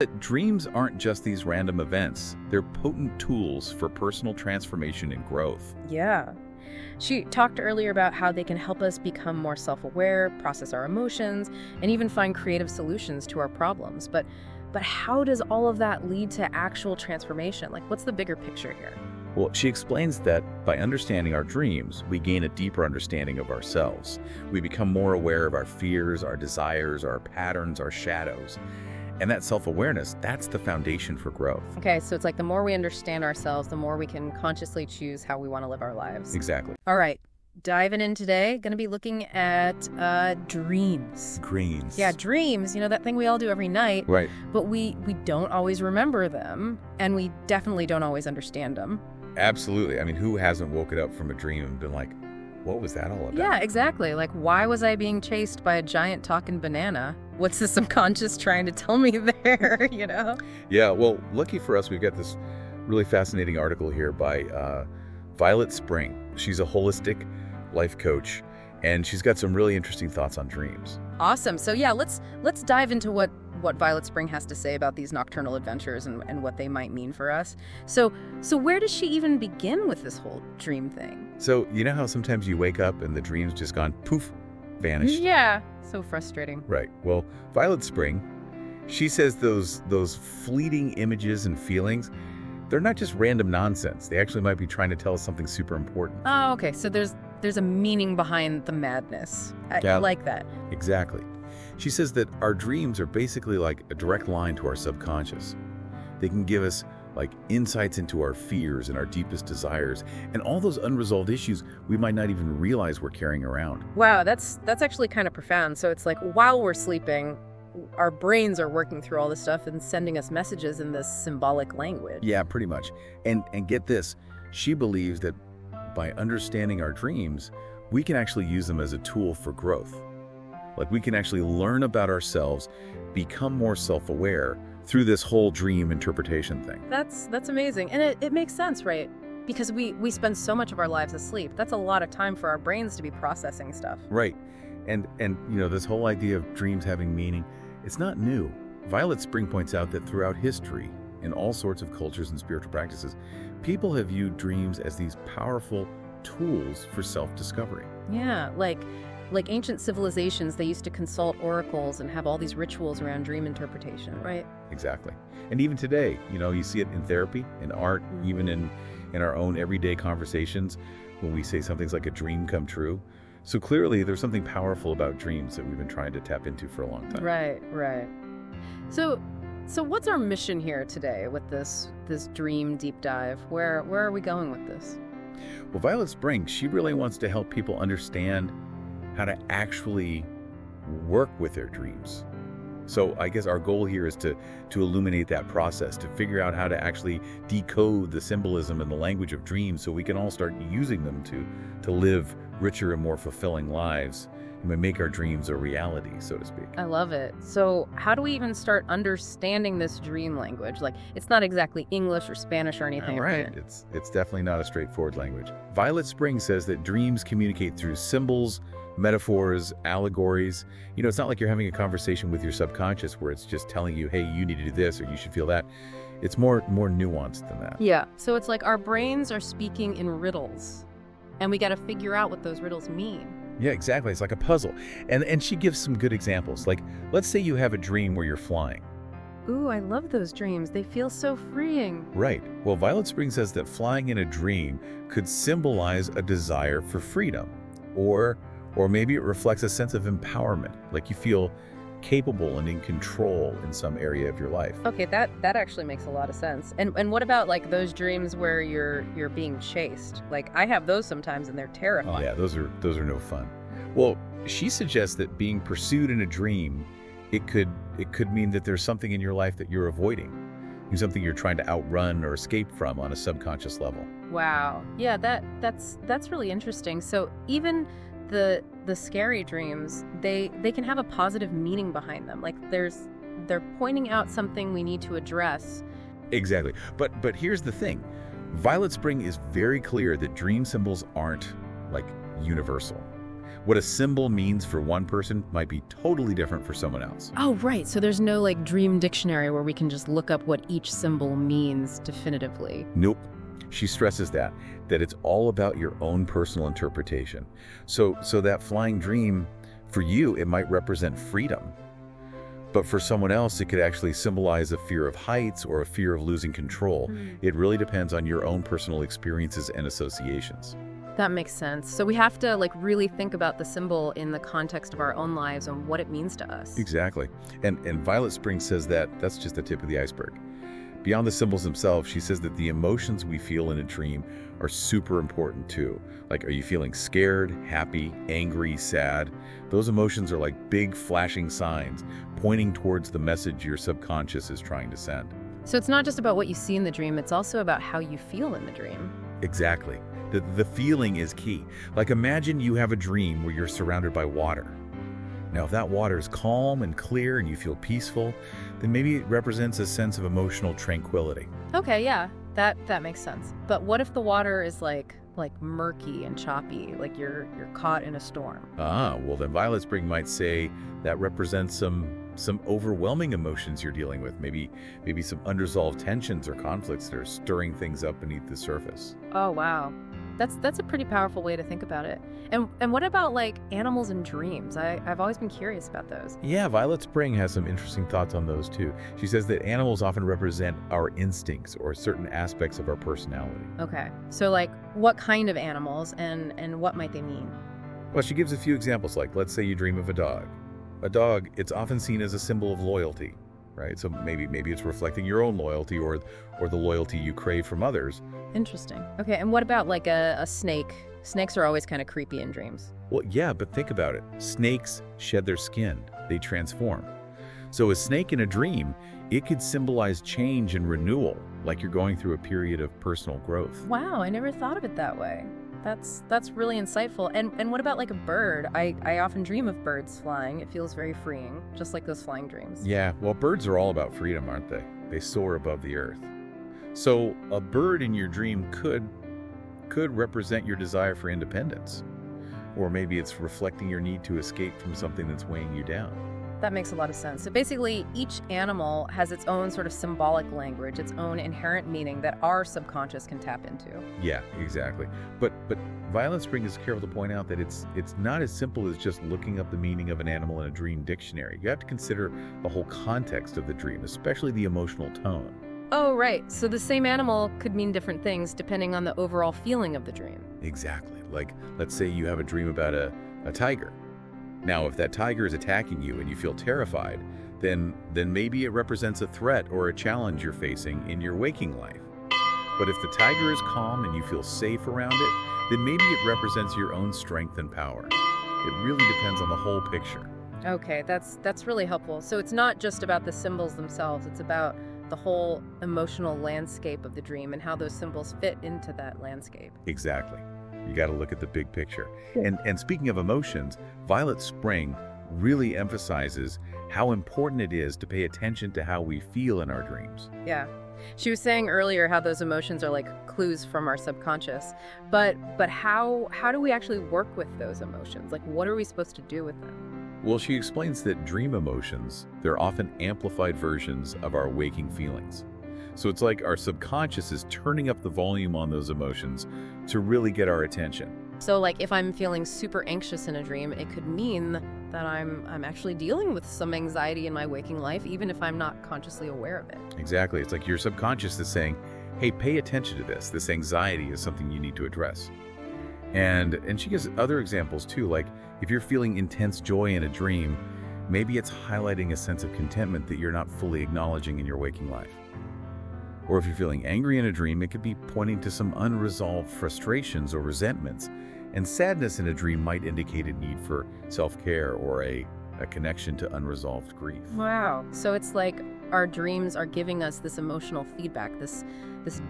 That dreams aren't just these random events. They're potent tools for personal transformation and growth. Yeah. She talked earlier about how they can help us become more self-aware, process our emotions, and even find creative solutions to our problems. But how does all of that lead to actual transformation? Like, what's the bigger picture here? Well, she explains that by understanding our dreams, we gain a deeper understanding of ourselves. We become more aware of our fears, our desires, our patterns, our shadows. And that self-awareness, that's the foundation for growth. Okay, so it's like the more we understand ourselves, the more we can consciously choose how we want to live our lives. Exactly. All right, diving in today, going to be looking at dreams. Dreams. Yeah, dreams, that thing we all do every night. Right. But we don't always remember them, and we definitely don't always understand them. Absolutely. I mean, who hasn't woken up from a dream and been like, what was that all about? Yeah, exactly. Like, why was I being chased by a giant talking banana? What's the subconscious trying to tell me there, Yeah, well, lucky for us, we've got this really fascinating article here by Violet Spring. She's a holistic life coach, and she's got some really interesting thoughts on dreams. Awesome. So yeah, let's dive into what Violet Spring has to say about these nocturnal adventures and what they might mean for us. So where does she even begin with this whole dream thing? So you know how sometimes you wake up and the dream's just gone poof, vanished? Yeah, so frustrating. Right. Well, Violet Spring, she says those fleeting images and feelings, they're not just random nonsense. They actually might be trying to tell us something super important. Oh, okay. So there's a meaning behind the madness. I like that. Exactly. She says that our dreams are basically like a direct line to our subconscious. They can give us like insights into our fears and our deepest desires and all those unresolved issues we might not even realize we're carrying around. Wow, that's actually kind of profound. So it's like while we're sleeping, our brains are working through all this stuff and sending us messages in this symbolic language. Yeah, pretty much. And get this, she believes that by understanding our dreams, we can actually use them as a tool for growth. Like we can actually learn about ourselves, become more self-aware through this whole dream interpretation thing. That's amazing. And it makes sense, right? Because we spend so much of our lives asleep. That's a lot of time for our brains to be processing stuff. Right. And this whole idea of dreams having meaning, it's not new. Violet Spring points out that throughout history, in all sorts of cultures and spiritual practices, people have viewed dreams as these powerful tools for self-discovery. Yeah, like ancient civilizations, they used to consult oracles and have all these rituals around dream interpretation, right? Exactly. And even today, you see it in therapy, in art, even in our own everyday conversations when we say something's like a dream come true. So clearly there's something powerful about dreams that we've been trying to tap into for a long time. Right. So what's our mission here today with this dream deep dive? Where are we going with this? Well, Violet Spring, she really wants to help people understand how to actually work with their dreams. So I guess our goal here is to illuminate that process, to figure out how to actually decode the symbolism and the language of dreams so we can all start using them to live richer and more fulfilling lives and make our dreams a reality, so to speak. I love it. So how do we even start understanding this dream language? Like, it's not exactly English or Spanish or anything. Right. It's definitely not a straightforward language. Violet Spring says that dreams communicate through symbols, metaphors, allegories. It's not like you're having a conversation with your subconscious where it's just telling you, hey, you need to do this or you should feel that. It's more nuanced than that. Yeah. So it's like our brains are speaking in riddles, and we got to figure out what those riddles mean. Yeah, exactly. It's like a puzzle. And she gives some good examples. Like, let's say you have a dream where you're flying. Ooh, I love those dreams. They feel so freeing. Right. Well, Violet Spring says that flying in a dream could symbolize a desire for freedom. Or maybe it reflects a sense of empowerment, like you feel capable and in control in some area of your life. Okay, that actually makes a lot of sense. And what about like those dreams where you're being chased? Like I have those sometimes and they're terrifying. Oh yeah, those are no fun. Well, she suggests that being pursued in a dream, it could mean that there's something in your life that you're avoiding, something you're trying to outrun or escape from on a subconscious level. Wow. Yeah, that's really interesting. So even the scary dreams, they can have a positive meaning behind them. Like they're pointing out something we need to address. Exactly. But here's the thing. Violet Spring is very clear that dream symbols aren't like universal. What a symbol means for one person might be totally different for someone else. Oh, right. So there's no like dream dictionary where we can just look up what each symbol means definitively. Nope. She stresses that it's all about your own personal interpretation. So that flying dream, for you, it might represent freedom. But for someone else, it could actually symbolize a fear of heights or a fear of losing control. It really depends on your own personal experiences and associations. That makes sense. So we have to like really think about the symbol in the context of our own lives and what it means to us. Exactly. And Violet Spring says that's just the tip of the iceberg. Beyond the symbols themselves, she says that the emotions we feel in a dream are super important too. Like, are you feeling scared, happy, angry, sad? Those emotions are like big flashing signs pointing towards the message your subconscious is trying to send. So it's not just about what you see in the dream, it's also about how you feel in the dream. Exactly. The feeling is key. Like, imagine you have a dream where you're surrounded by water. Now, if that water is calm and clear and you feel peaceful, then maybe it represents a sense of emotional tranquility. Okay, yeah, that makes sense. But what if the water is like murky and choppy, like you're caught in a storm? Well then Violet Spring might say that represents some overwhelming emotions you're dealing with, maybe some unresolved tensions or conflicts that are stirring things up beneath the surface. Oh, wow. That's a pretty powerful way to think about it. And what about like animals and dreams? I've always been curious about those. Yeah, Violet Spring has some interesting thoughts on those too. She says that animals often represent our instincts or certain aspects of our personality. Okay. So like what kind of animals and what might they mean? Well, she gives a few examples, like let's say you dream of a dog. A dog, it's often seen as a symbol of loyalty, right? So maybe it's reflecting your own loyalty or the loyalty you crave from others. Interesting. Okay, and what about like a snake? Snakes are always kind of creepy in dreams. Well, yeah, but think about it. Snakes shed their skin. They transform. So a snake in a dream, it could symbolize change and renewal, like you're going through a period of personal growth. Wow, I never thought of it that way. That's really insightful. And what about like a bird? I often dream of birds flying. It feels very freeing, just like those flying dreams. Yeah, well, birds are all about freedom, aren't they? They soar above the earth. So a bird in your dream could represent your desire for independence. Or maybe it's reflecting your need to escape from something that's weighing you down. That makes a lot of sense. So basically, each animal has its own sort of symbolic language, its own inherent meaning that our subconscious can tap into. Yeah, exactly. But Violet Spring is careful to point out that it's not as simple as just looking up the meaning of an animal in a dream dictionary. You have to consider the whole context of the dream, especially the emotional tone. Oh, right. So the same animal could mean different things depending on the overall feeling of the dream. Exactly. Like, let's say you have a dream about a tiger. Now, if that tiger is attacking you and you feel terrified, then maybe it represents a threat or a challenge you're facing in your waking life. But if the tiger is calm and you feel safe around it, then maybe it represents your own strength and power. It really depends on the whole picture. Okay, that's really helpful. So it's not just about the symbols themselves, it's about the whole emotional landscape of the dream and how those symbols fit into that landscape. Exactly. You got to look at the big picture. And speaking of emotions, Violet Spring really emphasizes how important it is to pay attention to how we feel in our dreams. Yeah. She was saying earlier how those emotions are like clues from our subconscious. But how do we actually work with those emotions? Like, what are we supposed to do with them? Well, she explains that dream emotions, they're often amplified versions of our waking feelings. So it's like our subconscious is turning up the volume on those emotions to really get our attention. So like if I'm feeling super anxious in a dream, it could mean that I'm actually dealing with some anxiety in my waking life, even if I'm not consciously aware of it. Exactly. It's like your subconscious is saying, hey, pay attention to this. This anxiety is something you need to address. And she gives other examples too, like if you're feeling intense joy in a dream, maybe it's highlighting a sense of contentment that you're not fully acknowledging in your waking life. Or if you're feeling angry in a dream, it could be pointing to some unresolved frustrations or resentments. And sadness in a dream might indicate a need for self-care or a connection to unresolved grief. Wow. So it's like our dreams are giving us this emotional feedback, this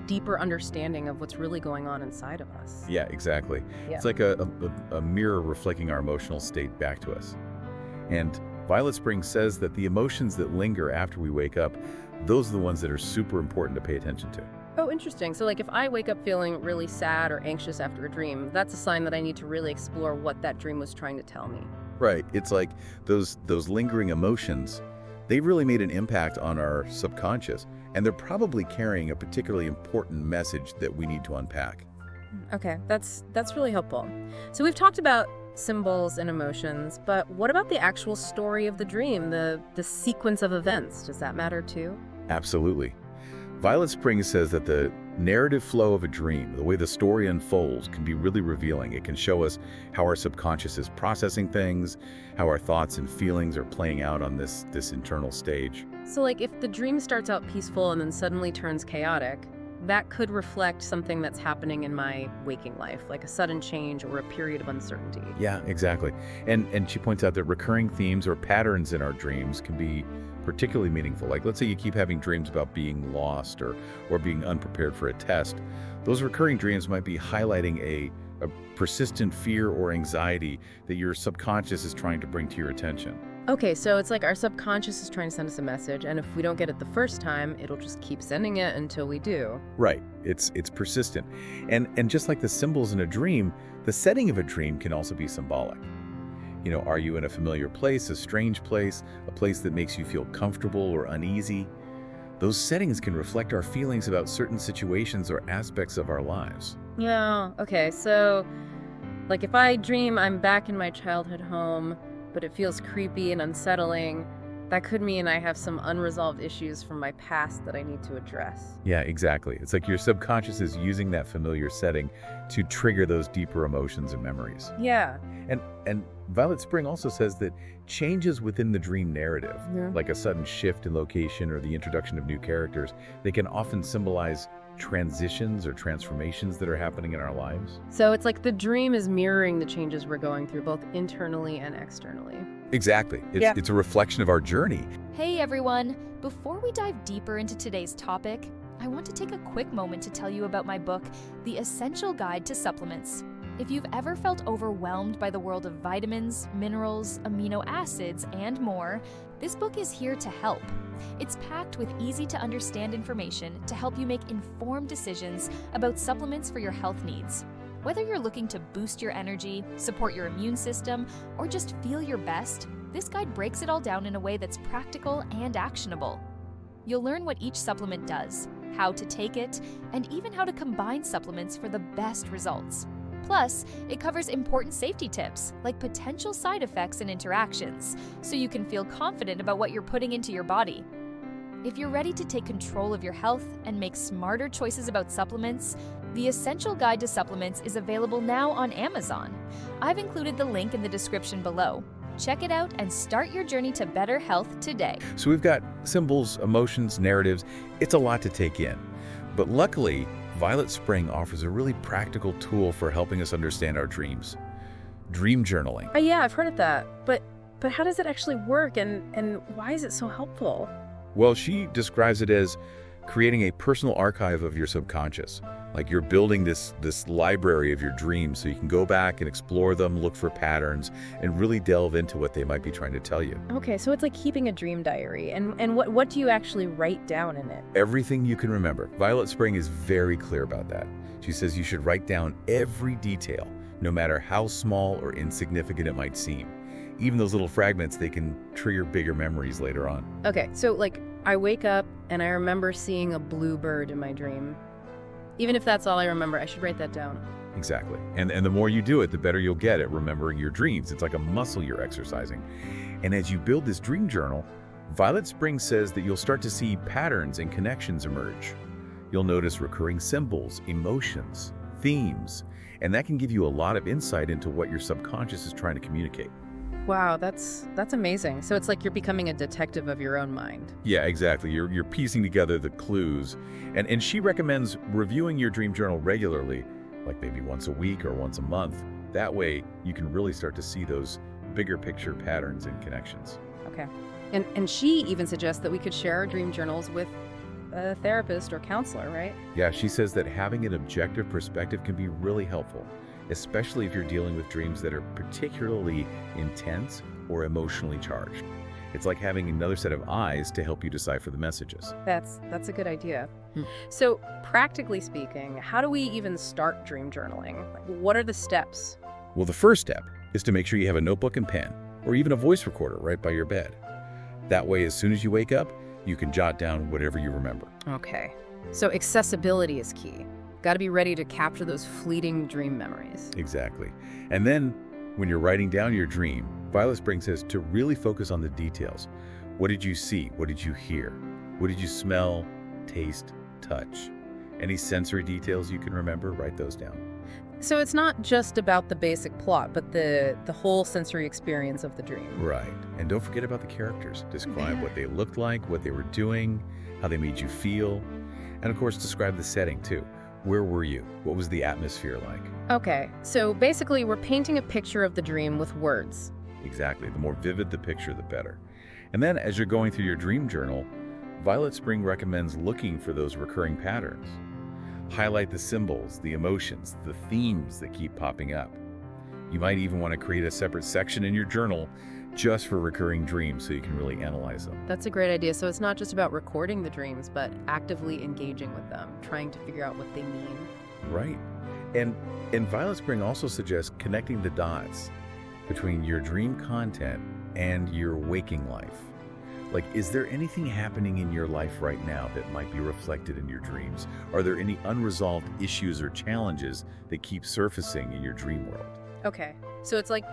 deeper understanding of what's really going on inside of us. Yeah, exactly. Yeah. It's like a mirror reflecting our emotional state back to us. And Violet Spring says that the emotions that linger after we wake up, those are the ones that are super important to pay attention to. Oh, interesting. So, like, if I wake up feeling really sad or anxious after a dream, that's a sign that I need to really explore what that dream was trying to tell me. Right. It's like those lingering emotions, they really made an impact on our subconscious, and they're probably carrying a particularly important message that we need to unpack. Okay, that's really helpful. So we've talked about symbols and emotions, but what about the actual story of the dream, the sequence of events? Does that matter too? Absolutely. Violet Springs says that the narrative flow of a dream, the way the story unfolds, can be really revealing. It can show us how our subconscious is processing things, how our thoughts and feelings are playing out on this internal stage. So like if the dream starts out peaceful and then suddenly turns chaotic, that could reflect something that's happening in my waking life, like a sudden change or a period of uncertainty. Yeah, exactly. And she points out that recurring themes or patterns in our dreams can be particularly meaningful. Like, let's say you keep having dreams about being lost or being unprepared for a test. Those recurring dreams might be highlighting a persistent fear or anxiety that your subconscious is trying to bring to your attention. Okay, so it's like our subconscious is trying to send us a message, and if we don't get it the first time, it'll just keep sending it until we do. Right. It's persistent. And just like the symbols in a dream, the setting of a dream can also be symbolic. You know, are you in a familiar place, a strange place, a place that makes you feel comfortable or uneasy? Those settings can reflect our feelings about certain situations or aspects of our lives. Yeah, okay, so like if I dream I'm back in my childhood home, but it feels creepy and unsettling, that could mean I have some unresolved issues from my past that I need to address. Yeah, exactly. It's like your subconscious is using that familiar setting to trigger those deeper emotions and memories. Yeah. And Violet Spring also says that changes within the dream narrative, Yeah. like a sudden shift in location or the introduction of new characters, they can often symbolize transitions or transformations that are happening in our lives. So it's like the dream is mirroring the changes we're going through, both internally and externally. Exactly. Yeah. It's a reflection of our journey. Hey everyone! Before we dive deeper into today's topic, I want to take a quick moment to tell you about my book, The Essential Guide to Supplements. If you've ever felt overwhelmed by the world of vitamins, minerals, amino acids, and more, this book is here to help. It's packed with easy-to-understand information to help you make informed decisions about supplements for your health needs. Whether you're looking to boost your energy, support your immune system, or just feel your best, this guide breaks it all down in a way that's practical and actionable. You'll learn what each supplement does, how to take it, and even how to combine supplements for the best results. Plus, it covers important safety tips, like potential side effects and interactions, so you can feel confident about what you're putting into your body. If you're ready to take control of your health and make smarter choices about supplements, The Essential Guide to Supplements is available now on Amazon. I've included the link in the description below. Check it out and start your journey to better health today. So we've got symbols, emotions, narratives. It's a lot to take in. But luckily, Violet Spring offers a really practical tool for helping us understand our dreams. Dream journaling. Yeah, I've heard of that. But how does it actually work, and why is it so helpful? Well, she describes it as creating a personal archive of your subconscious. Like you're building this library of your dreams so you can go back and explore them, look for patterns, and really delve into what they might be trying to tell you. Okay, so it's like keeping a dream diary. And what do you actually write down in it? Everything you can remember. Violet Spring is very clear about that. She says you should write down every detail, no matter how small or insignificant it might seem. Even those little fragments, they can trigger bigger memories later on. Okay, so like I wake up and I remember seeing a blue bird in my dream. Even if that's all I remember, I should write that down. Exactly. And the more you do it, the better you'll get at remembering your dreams. It's like a muscle you're exercising. And as you build this dream journal, Violet Spring says that you'll start to see patterns and connections emerge. You'll notice recurring symbols, emotions, themes, and that can give you a lot of insight into what your subconscious is trying to communicate. Wow, that's amazing. So it's like you're becoming a detective of your own mind. Yeah, exactly. You're piecing together the clues. And she recommends reviewing your dream journal regularly, like maybe once a week or once a month. That way, you can really start to see those bigger picture patterns and connections. Okay. And she even suggests that we could share our dream journals with a therapist or counselor, right? Yeah, she says that having an objective perspective can be really helpful, especially if you're dealing with dreams that are particularly intense or emotionally charged. It's like having another set of eyes to help you decipher the messages. That's a good idea. Hmm. So, practically speaking, how do we even start dream journaling? Like, what are the steps? Well, the first step is to make sure you have a notebook and pen, or even a voice recorder right by your bed. That way, as soon as you wake up, you can jot down whatever you remember. Okay. So, accessibility is key. Got to be ready to capture those fleeting dream memories. Exactly. And then, when you're writing down your dream, Violet Spring says to really focus on the details. What did you see? What did you hear? What did you smell, taste, touch? Any sensory details you can remember, write those down. So it's not just about the basic plot, but the whole sensory experience of the dream. Right. And don't forget about the characters. Describe what they looked like, what they were doing, how they made you feel. And of course, describe the setting too. Where were you? What was the atmosphere like? Okay, so basically we're painting a picture of the dream with words. Exactly. The more vivid the picture, the better. And then as you're going through your dream journal, Violet Spring recommends looking for those recurring patterns. Highlight the symbols, the emotions, the themes that keep popping up. You might even want to create a separate section in your journal just for recurring dreams so you can really analyze them. That's a great idea. So it's not just about recording the dreams, but actively engaging with them, trying to figure out what they mean. Right. And Violet Spring also suggests connecting the dots between your dream content and your waking life. Like, is there anything happening in your life right now that might be reflected in your dreams? Are there any unresolved issues or challenges that keep surfacing in your dream world? Okay, so it's like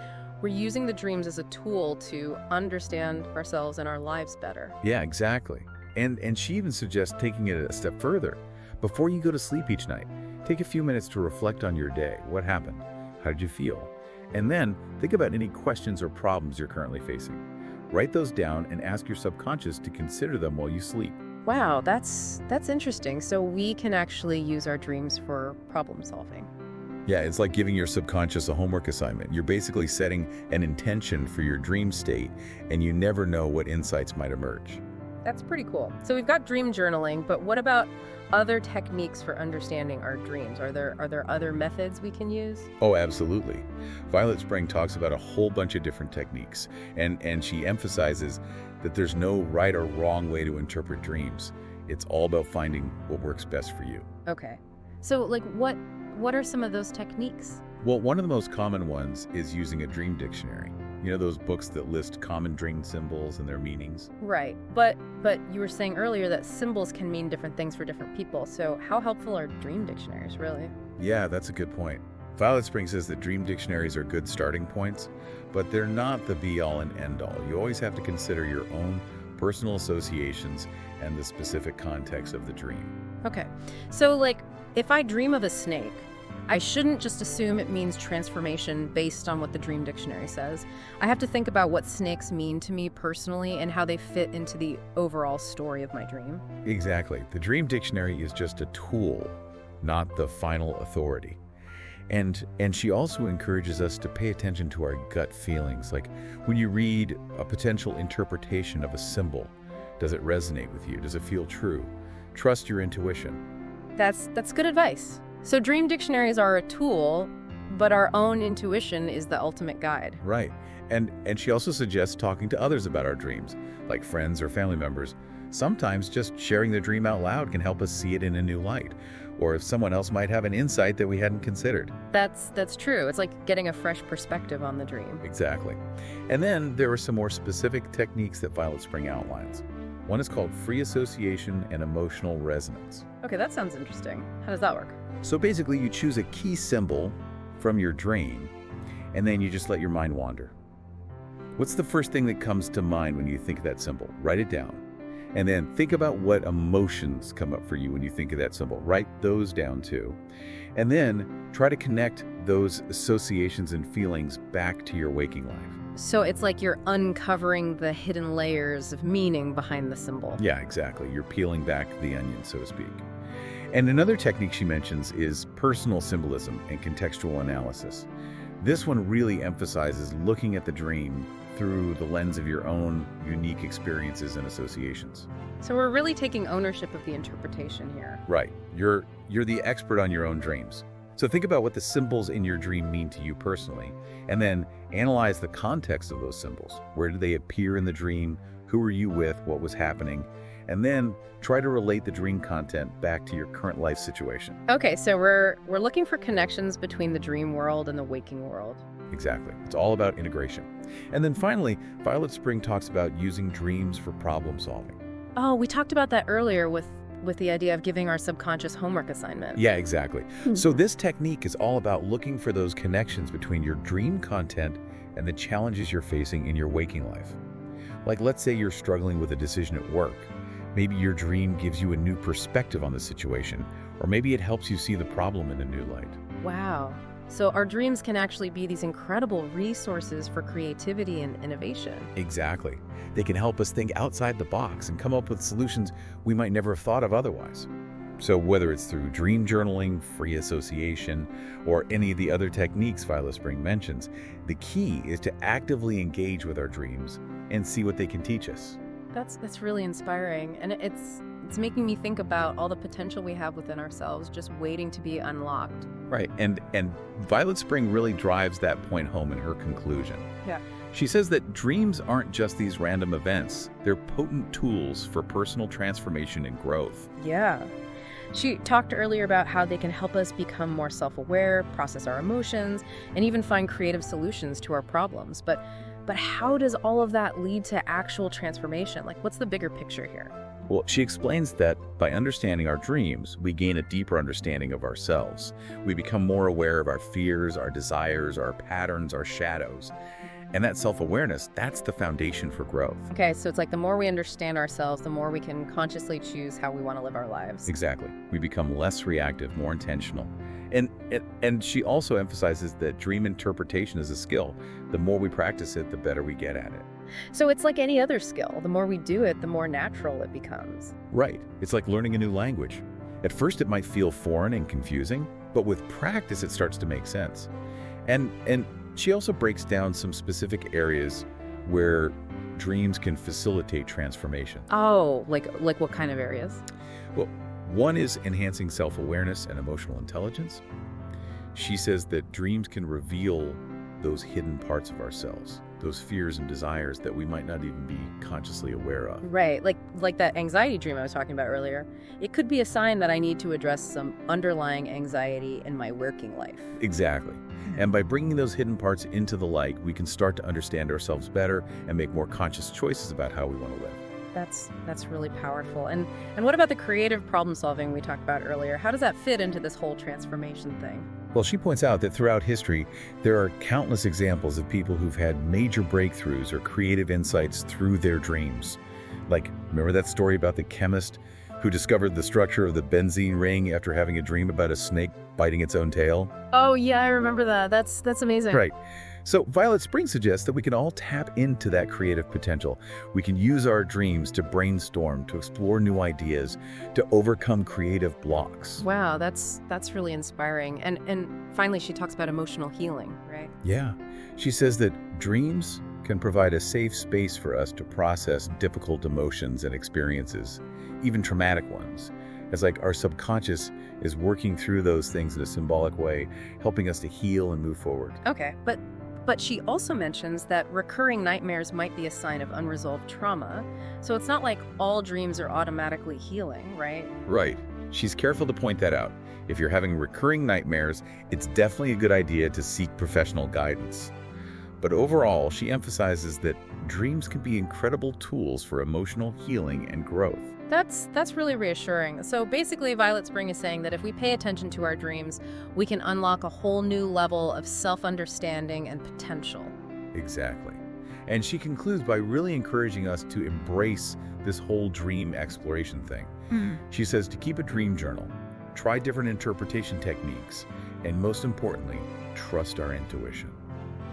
we're using the dreams as a tool to understand ourselves and our lives better. Yeah, exactly. And she even suggests taking it a step further. Before you go to sleep each night, take a few minutes to reflect on your day. What happened? How did you feel? And then think about any questions or problems you're currently facing. Write those down and ask your subconscious to consider them while you sleep. Wow, that's interesting. So we can actually use our dreams for problem solving. Yeah, it's like giving your subconscious a homework assignment. You're basically setting an intention for your dream state, and you never know what insights might emerge. That's pretty cool. So we've got dream journaling, but what about other techniques for understanding our dreams? Are there other methods we can use? Oh, absolutely. Violet Spring talks about a whole bunch of different techniques, and she emphasizes that there's no right or wrong way to interpret dreams. It's all about finding what works best for you. Okay. So, like, what are some of those techniques? Well, one of the most common ones is using a dream dictionary. You know, those books that list common dream symbols and their meanings? Right. But you were saying earlier that symbols can mean different things for different people. So how helpful are dream dictionaries, really? Yeah, that's a good point. Violet Spring says that dream dictionaries are good starting points, but they're not the be-all and end-all. You always have to consider your own personal associations and the specific context of the dream. Okay. So, like, if I dream of a snake, I shouldn't just assume it means transformation based on what the dream dictionary says. I have to think about what snakes mean to me personally and how they fit into the overall story of my dream. Exactly. The dream dictionary is just a tool, not the final authority. And she also encourages us to pay attention to our gut feelings. Like when you read a potential interpretation of a symbol, does it resonate with you? Does it feel true? Trust your intuition. That's good advice. So dream dictionaries are a tool, but our own intuition is the ultimate guide. Right. And she also suggests talking to others about our dreams, like friends or family members. Sometimes just sharing the dream out loud can help us see it in a new light, or if someone else might have an insight that we hadn't considered. That's true. It's like getting a fresh perspective on the dream. Exactly. And then there are some more specific techniques that Violet Spring outlines. One is called free association and emotional resonance. Okay, that sounds interesting. How does that work? So basically, you choose a key symbol from your dream, and then you just let your mind wander. What's the first thing that comes to mind when you think of that symbol? Write it down. And then think about what emotions come up for you when you think of that symbol. Write those down too. And then try to connect those associations and feelings back to your waking life. So it's like you're uncovering the hidden layers of meaning behind the symbol. Yeah, exactly. You're peeling back the onion, so to speak. And another technique she mentions is personal symbolism and contextual analysis. This one really emphasizes looking at the dream through the lens of your own unique experiences and associations. So we're really taking ownership of the interpretation here. Right. You're the expert on your own dreams. So think about what the symbols in your dream mean to you personally, and then analyze the context of those symbols. Where did they appear in the dream? Who were you with? What was happening? And then try to relate the dream content back to your current life situation. Okay, so we're looking for connections between the dream world and the waking world. Exactly. It's all about integration. And then finally, Violet Spring talks about using dreams for problem solving. Oh, we talked about that earlier with the idea of giving our subconscious homework assignment. Yeah, exactly. So this technique is all about looking for those connections between your dream content and the challenges you're facing in your waking life. Like, let's say you're struggling with a decision at work. Maybe your dream gives you a new perspective on the situation, or maybe it helps you see the problem in a new light. Wow. So our dreams can actually be these incredible resources for creativity and innovation. Exactly. They can help us think outside the box and come up with solutions we might never have thought of otherwise. So whether it's through dream journaling, free association, or any of the other techniques Violet Spring mentions, the key is to actively engage with our dreams and see what they can teach us. That's really inspiring, and it's making me think about all the potential we have within ourselves just waiting to be unlocked. Right, and Violet Spring really drives that point home in her conclusion. Yeah. She says that dreams aren't just these random events. They're potent tools for personal transformation and growth. Yeah. She talked earlier about how they can help us become more self-aware, process our emotions, and even find creative solutions to our problems. But how does all of that lead to actual transformation? Like, what's the bigger picture here? Well, she explains that by understanding our dreams, we gain a deeper understanding of ourselves. We become more aware of our fears, our desires, our patterns, our shadows. And that self-awareness, that's the foundation for growth. Okay, so it's like the more we understand ourselves, the more we can consciously choose how we want to live our lives. Exactly. We become less reactive, more intentional. And she also emphasizes that dream interpretation is a skill. The more we practice it, the better we get at it. So it's like any other skill. The more we do it, the more natural it becomes. Right. It's like learning a new language. At first, it might feel foreign and confusing, but with practice, it starts to make sense. And she also breaks down some specific areas where dreams can facilitate transformation. Oh, like what kind of areas? Well, one is enhancing self-awareness and emotional intelligence. She says that dreams can reveal those hidden parts of ourselves, those fears and desires that we might not even be consciously aware of. Right, like that anxiety dream I was talking about earlier. It could be a sign that I need to address some underlying anxiety in my working life. Exactly. And by bringing those hidden parts into the light, we can start to understand ourselves better and make more conscious choices about how we want to live. That's really powerful. And what about the creative problem solving we talked about earlier? How does that fit into this whole transformation thing? Well, she points out that throughout history, there are countless examples of people who've had major breakthroughs or creative insights through their dreams. Like, remember that story about the chemist who discovered the structure of the benzene ring after having a dream about a snake biting its own tail? Oh, yeah, I remember that. That's amazing. Right. So Violet Spring suggests that we can all tap into that creative potential. We can use our dreams to brainstorm, to explore new ideas, to overcome creative blocks. Wow, that's really inspiring. And finally, she talks about emotional healing, right? Yeah. She says that dreams can provide a safe space for us to process difficult emotions and experiences, even traumatic ones. It's like our subconscious is working through those things in a symbolic way, helping us to heal and move forward. Okay, but she also mentions that recurring nightmares might be a sign of unresolved trauma. So it's not like all dreams are automatically healing, right? Right. She's careful to point that out. If you're having recurring nightmares, it's definitely a good idea to seek professional guidance. But overall, she emphasizes that dreams can be incredible tools for emotional healing and growth. That's really reassuring. So basically, Violet Spring is saying that if we pay attention to our dreams, we can unlock a whole new level of self-understanding and potential. Exactly. And she concludes by really encouraging us to embrace this whole dream exploration thing. She says to keep a dream journal, try different interpretation techniques, and most importantly, trust our intuition.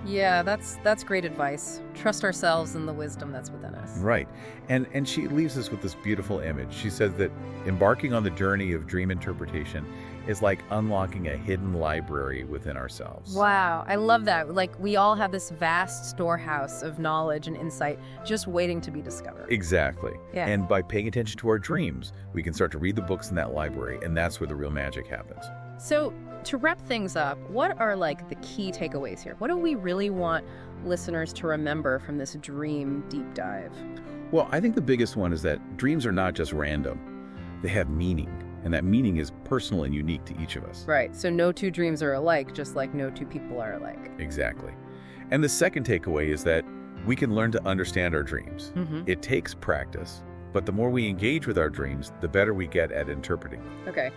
Yeah, that's great advice. Trust ourselves and the wisdom that's within us. Right. And she leaves us with this beautiful image. She says that embarking on the journey of dream interpretation is like unlocking a hidden library within ourselves. Wow, I love that. Like, we all have this vast storehouse of knowledge and insight just waiting to be discovered. Exactly. Yeah. And by paying attention to our dreams, we can start to read the books in that library, and that's where the real magic happens. So, to wrap things up, what are like the key takeaways here? What do we really want listeners to remember from this dream deep dive? Well, I think the biggest one is that dreams are not just random. They have meaning, and that meaning is personal and unique to each of us. Right. So no two dreams are alike, just like no two people are alike. Exactly. And the second takeaway is that we can learn to understand our dreams. Mm-hmm. It takes practice, but the more we engage with our dreams, the better we get at interpreting. Okay.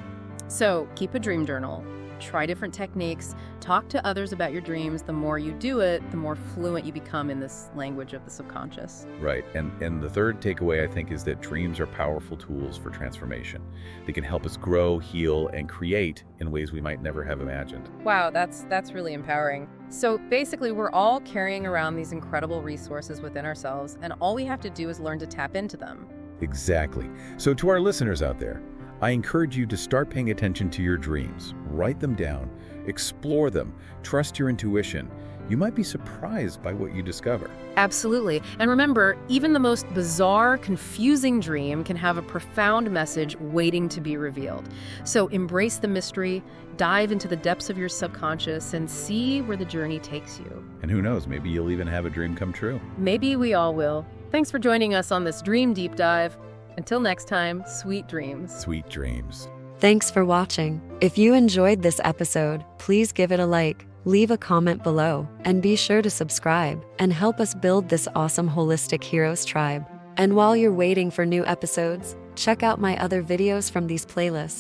So keep a dream journal. Try different techniques. Talk to others about your dreams. The more you do it, the more fluent you become in this language of the subconscious. Right. And the third takeaway, I think, is that dreams are powerful tools for transformation. They can help us grow, heal, and create in ways we might never have imagined. Wow, that's really empowering. So basically, we're all carrying around these incredible resources within ourselves, and all we have to do is learn to tap into them. Exactly. So to our listeners out there, I encourage you to start paying attention to your dreams. Write them down, explore them, trust your intuition. You might be surprised by what you discover. Absolutely. And remember, even the most bizarre, confusing dream can have a profound message waiting to be revealed. So embrace the mystery, dive into the depths of your subconscious, and see where the journey takes you. And who knows, maybe you'll even have a dream come true. Maybe we all will. Thanks for joining us on this Dream Deep Dive. Until next time, sweet dreams. Sweet dreams. Thanks for watching. If you enjoyed this episode, please give it a like, leave a comment below, and be sure to subscribe and help us build this awesome holistic heroes tribe. And while you're waiting for new episodes, check out my other videos from these playlists.